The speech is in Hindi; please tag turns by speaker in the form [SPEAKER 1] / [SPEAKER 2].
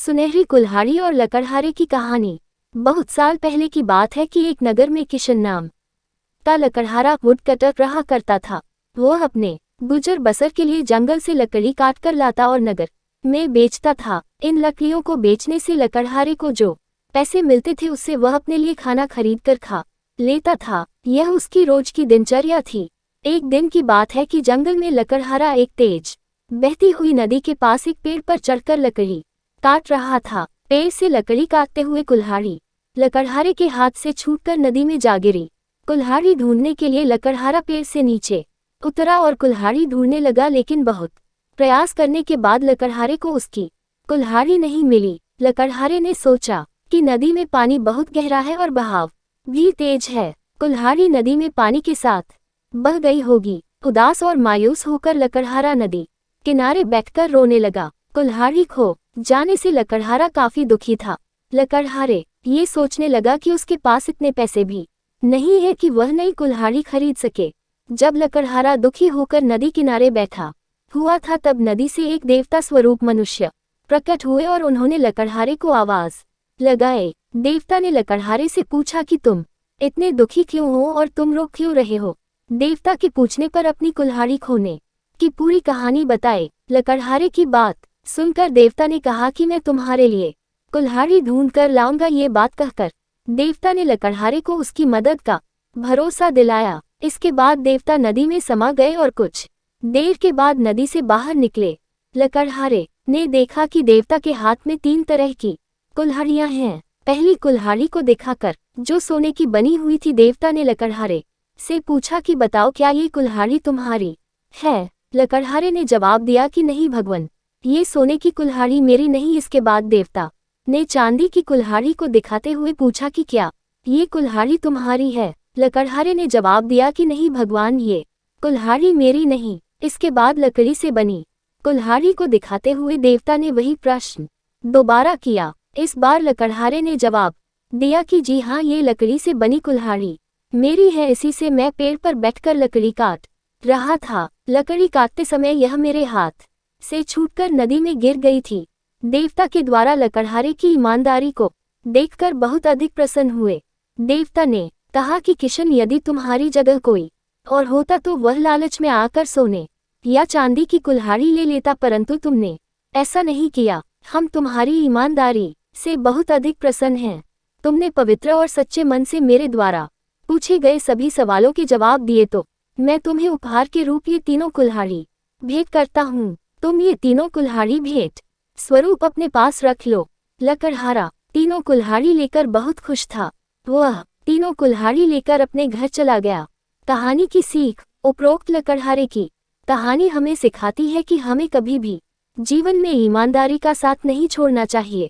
[SPEAKER 1] सुनहरी कुल्हाड़ी और लकड़हारे की कहानी। बहुत साल पहले की बात है कि एक नगर में किशन नाम का लकड़हारा वुड कटर रहा करता था। वह अपने गुजर बसर के लिए जंगल से लकड़ी काटकर लाता और नगर में बेचता था। इन लकड़ियों को बेचने से लकड़हारे को जो पैसे मिलते थे उससे वह अपने लिए खाना खरीद कर खा लेता था। यह उसकी रोज की दिनचर्या थी। एक दिन की बात है कि जंगल में लकड़हारा एक तेज बहती हुई नदी के पास एक पेड़ पर चढ़कर लकड़ी काट रहा था। पेड़ से लकड़ी काटते हुए कुल्हाड़ी लकड़हारे के हाथ से छूटकर नदी में जा गिरी। कुल्हाड़ी ढूंढने के लिए लकड़हारा पेड़ से नीचे उतरा और कुल्हाड़ी ढूंढने लगा, लेकिन बहुत प्रयास करने के बाद लकड़हारे को उसकी कुल्हाड़ी नहीं मिली। लकड़हारे ने सोचा कि नदी में पानी बहुत गहरा है और बहाव भी तेज है। कुल्हाड़ी नदी में पानी के साथ बह गई होगी। उदास और मायूस होकर लकड़हारा नदी किनारे बैठकर रोने लगा। कुल्हाड़ी खो जाने से लकड़हारा काफी दुखी था। लकड़हारे ये सोचने लगा कि उसके पास इतने पैसे भी नहीं है कि वह नई कुल्हाड़ी खरीद सके। जब लकड़हारा दुखी होकर नदी किनारे बैठा हुआ था तब नदी से एक देवता स्वरूप मनुष्य प्रकट हुए और उन्होंने लकड़हारे को आवाज लगाए। देवता ने लकड़हारे से पूछा कि तुम इतने दुखी क्यों हो और तुम रो क्यों रहे हो। देवता के पूछने पर अपनी कुल्हाड़ी खोने की पूरी कहानी बताए। लकड़हारे की बात सुनकर देवता ने कहा कि मैं तुम्हारे लिए कुल्हाड़ी ढूंढ कर लाऊंगा। ये बात कहकर देवता ने लकड़हारे को उसकी मदद का भरोसा दिलाया। इसके बाद देवता नदी में समा गए और कुछ देर के बाद नदी से बाहर निकले। लकड़हारे ने देखा कि देवता के हाथ में 3 तरह की कुल्हाड़ियां हैं। पहली कुल्हाड़ी को दिखाकर जो सोने की बनी हुई थी, देवता ने लकड़हारे से पूछा कि बताओ क्या ये कुल्हाड़ी तुम्हारी है। लकड़हारे ने जवाब दिया कि नहीं भगवान, ये सोने की कुल्हाड़ी मेरी नहीं। इसके बाद देवता ने चांदी की कुल्हाड़ी को दिखाते हुए पूछा कि क्या ये कुल्हाड़ी तुम्हारी है। लकड़हारे ने जवाब दिया कि नहीं भगवान, ये कुल्हाड़ी मेरी नहीं। इसके बाद लकड़ी से बनी कुल्हाड़ी को दिखाते हुए देवता ने वही प्रश्न दोबारा किया। इस बार लकड़हारे ने जवाब दिया कि जी हाँ, ये लकड़ी से बनी कुल्हाड़ी मेरी है। इसी से मैं पेड़ पर बैठकर लकड़ी काट रहा था। लकड़ी काटते समय यह मेरे हाथ से छूटकर नदी में गिर गई थी। देवता के द्वारा लकड़हारे की ईमानदारी को देखकर बहुत अधिक प्रसन्न हुए। देवता ने कहा कि किशन, यदि तुम्हारी जगह कोई और होता तो वह लालच में आकर सोने या चांदी की कुल्हाड़ी ले लेता, परंतु तुमने ऐसा नहीं किया। हम तुम्हारी ईमानदारी से बहुत अधिक प्रसन्न हैं। तुमने पवित्र और सच्चे मन से मेरे द्वारा पूछे गए सभी सवालों के जवाब दिए, तो मैं तुम्हें उपहार के रूप ये तीनों कुल्हाड़ी भेंट करता हूँ। तुम ये तीनों कुल्हाड़ी भेंट स्वरूप अपने पास रख लो। लकड़हारा तीनों कुल्हाड़ी लेकर बहुत खुश था। वह तीनों कुल्हाड़ी लेकर अपने घर चला गया। कहानी की सीख। उपरोक्त लकड़हारे की कहानी हमें सिखाती है कि हमें कभी भी जीवन में ईमानदारी का साथ नहीं छोड़ना चाहिए।